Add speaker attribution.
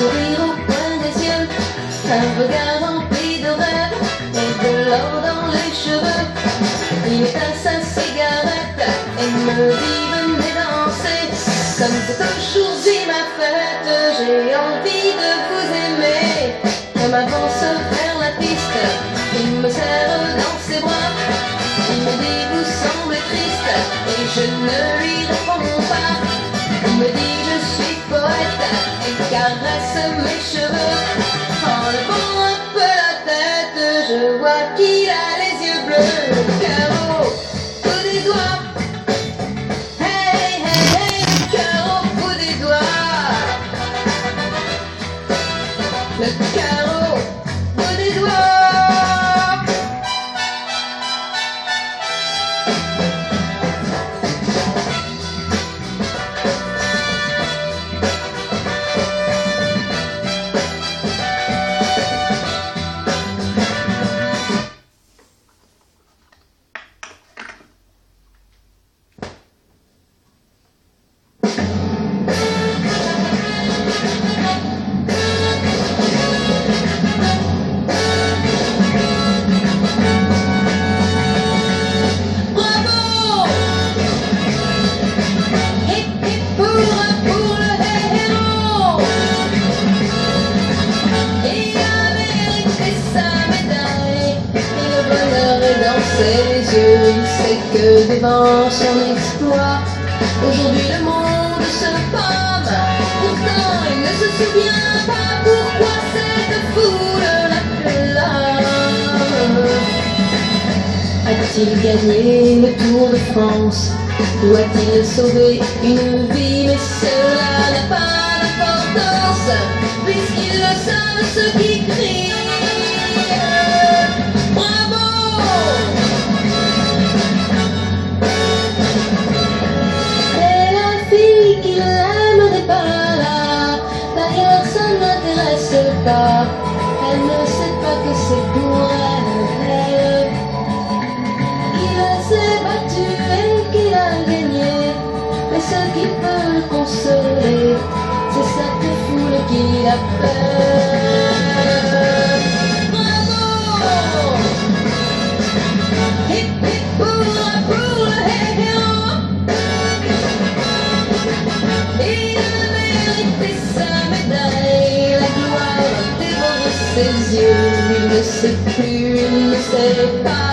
Speaker 1: sourire au coin des yeux, un regard rempli de rêve et de l'or dans les cheveux. Il éteint sa cigarette et me dit venez danser. Comme c'est aujourd'hui ma fête, j'ai envie de vous aimer. Comme avance vers la piste, il me serre dans ses bras. Il me dit vous semblez triste et je ne lui réponds pas. Il me dit je suis poète et caresse mes cheveux. En levant un peu la tête, je vois qu'il a les yeux bleus. Le carreau au bout des doigts. Hey, hey, hey, le carreau au bout des doigts. Le carreau au bout des doigts. Ses yeux, il sait que devant son exploit, aujourd'hui le monde se pâme. Pourtant il ne se souvient pas pourquoi cette foule l'acclame. A-t-il gagné le Tour de France? Ou a-t-il sauvé une vie? Mais cela n'a pas d'importance, puisqu'ils le savent ceux qui crient. Elle ne sait pas que c'est pour elle qu'il s'est battu et qu'il a gagné. Mais ce qui peut le consoler, c'est cette foule qui l'appelle. Bravo! Hip hip hurrah pour le héros. Il mérite sa médaille, la gloire. Ses yeux, il ne sait plus, il ne sait pas.